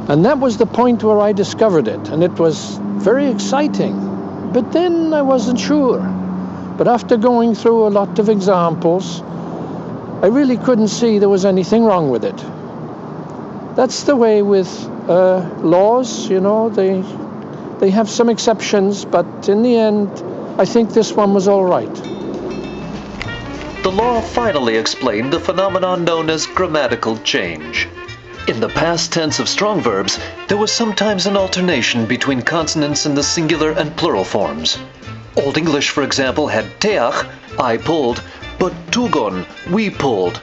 And that was the point where I discovered it, and it was very exciting. But then I wasn't sure. But after going through a lot of examples, I really couldn't see there was anything wrong with it. That's the way with laws, you know, they have some exceptions, but in the end, I think this one was all right. The law finally explained the phenomenon known as grammatical change. In the past tense of strong verbs, there was sometimes an alternation between consonants in the singular and plural forms. Old English, for example, had teach, I pulled, but tugon, we pulled.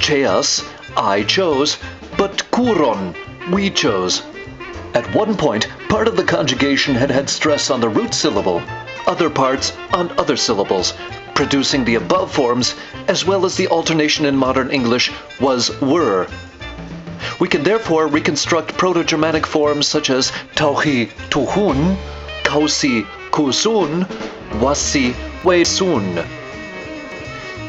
Cheas, I chose, but kuron, we chose. At one point, part of the conjugation had stress on the root syllable, other parts on other syllables, producing the above forms, as well as the alternation in modern English was were. We can therefore reconstruct Proto-Germanic forms such as tauchi, tuhun, kausi, kusun, wasi, wesun.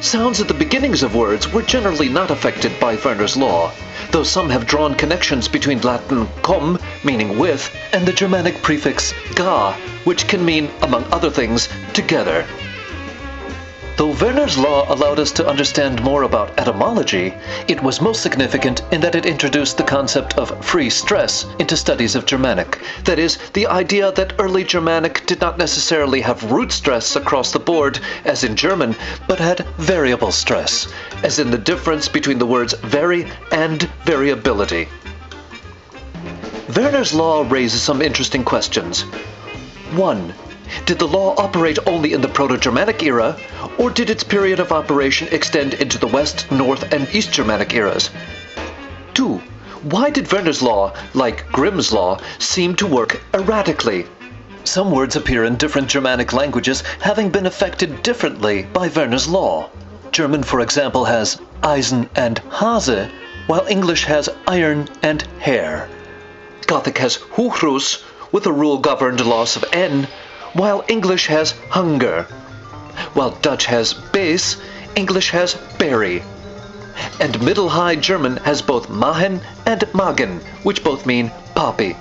Sounds at the beginnings of words were generally not affected by Verner's law, though some have drawn connections between Latin cum, meaning with, and the Germanic prefix ga, which can mean, among other things, together. Though Verner's law allowed us to understand more about etymology, it was most significant in that it introduced the concept of free stress into studies of Germanic. That is, the idea that early Germanic did not necessarily have root stress across the board, as in German, but had variable stress, as in the difference between the words vary and variability. Verner's law raises some interesting questions. 1. Did the law operate only in the Proto-Germanic era, or did its period of operation extend into the West, North, and East Germanic eras? 2. Why did Verner's law, like Grimm's law, seem to work erratically? Some words appear in different Germanic languages having been affected differently by Verner's law. German, for example, has Eisen and Hase, while English has iron and hair. Gothic has Hochrus, with a rule-governed loss of N, while English has hunger. While Dutch has base, English has berry. And Middle High German has both Mahen and Magen, which both mean poppy.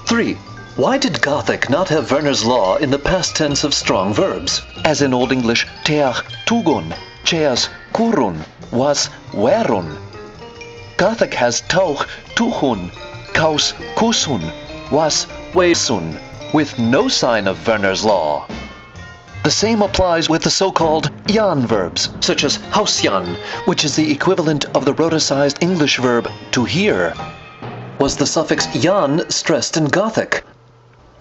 3. Why did Gothic not have Verner's law in the past tense of strong verbs, as in Old English teach tugun, cheas kurun, was werun? Gothic has tauch tuchun, kaus kusun, was wesun, with no sign of Verner's law. The same applies with the so-called jan verbs, such as hausjan, which is the equivalent of the rhoticized English verb to hear. Was the suffix jan stressed in Gothic?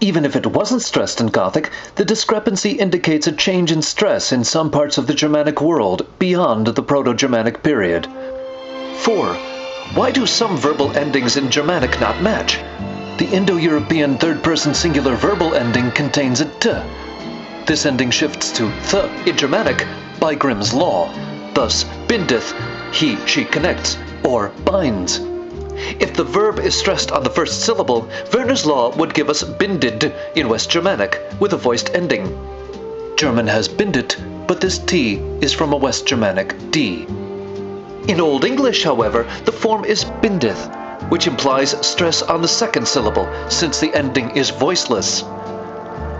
Even if it wasn't stressed in Gothic, the discrepancy indicates a change in stress in some parts of the Germanic world beyond the Proto-Germanic period. 4. Why do some verbal endings in Germanic not match? The Indo-European third-person singular verbal ending contains a t. This ending shifts to th in Germanic by Grimm's law. Thus, bindeth, he, she connects, or binds. If the verb is stressed on the first syllable, Verner's law would give us binded in West Germanic, with a voiced ending. German has bindit, but this t is from a West Germanic d. In Old English, however, the form is bindeth, which implies stress on the second syllable, since the ending is voiceless.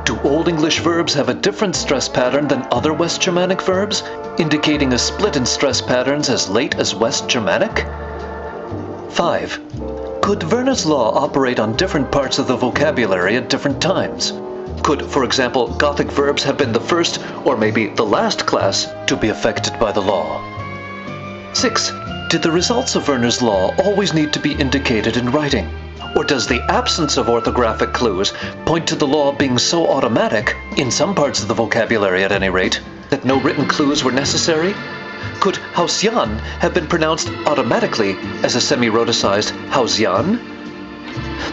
Do Old English verbs have a different stress pattern than other West Germanic verbs, indicating a split in stress patterns as late as West Germanic? 5. Could Verner's law operate on different parts of the vocabulary at different times? Could, for example, Gothic verbs have been the first, or maybe the last class, to be affected by the law? 6. Did the results of Verner's law always need to be indicated in writing? Or does the absence of orthographic clues point to the law being so automatic, in some parts of the vocabulary at any rate, that no written clues were necessary? Could hausjan have been pronounced automatically as a semi-rhoticized hausjan?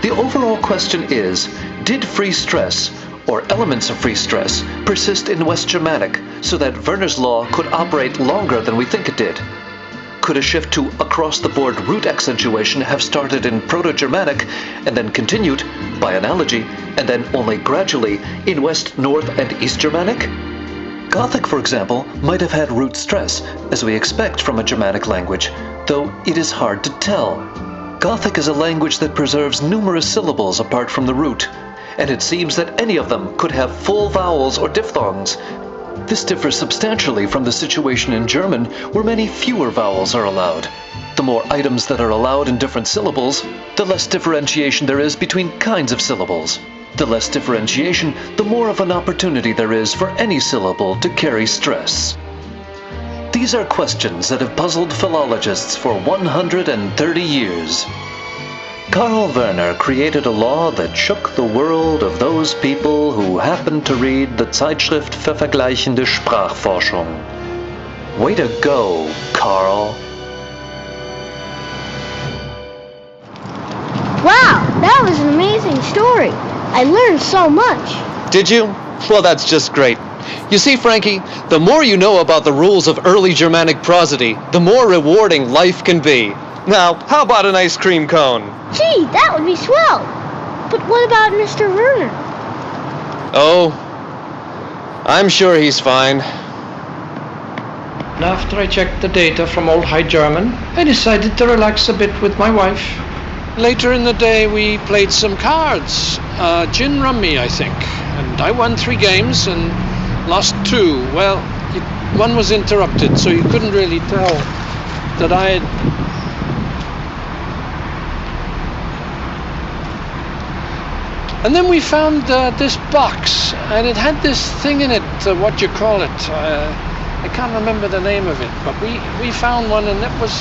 The overall question is, did free stress, or elements of free stress, persist in West Germanic so that Verner's law could operate longer than we think it did? Could a shift to across-the-board root accentuation have started in Proto-Germanic and then continued, by analogy, and then only gradually in West, North, and East Germanic? Gothic, for example, might have had root stress, as we expect from a Germanic language, though it is hard to tell. Gothic is a language that preserves numerous syllables apart from the root, and it seems that any of them could have full vowels or diphthongs. This differs substantially from the situation in German, where many fewer vowels are allowed. The more items that are allowed in different syllables, the less differentiation there is between kinds of syllables. The less differentiation, the more of an opportunity there is for any syllable to carry stress. These are questions that have puzzled philologists for 130 years. Karl Verner created a law that shook the world of those people who happened to read the Zeitschrift für vergleichende Sprachforschung. Way to go, Karl. Wow, that was an amazing story. I learned so much. Did you? Well, that's just great. You see, Frankie, the more you know about the rules of early Germanic prosody, the more rewarding life can be. Now, how about an ice cream cone? Gee, that would be swell. But what about Mr. Verner? Oh, I'm sure he's fine. And after I checked the data from Old High German, I decided to relax a bit with my wife. Later in the day, we played some cards. Gin rummy, I think. And I won 3 games and lost 2. Well, one was interrupted, so you couldn't really tell that I had... And then we found this box, and it had this thing in it, what do you call it? I can't remember the name of it, but we found one, and it was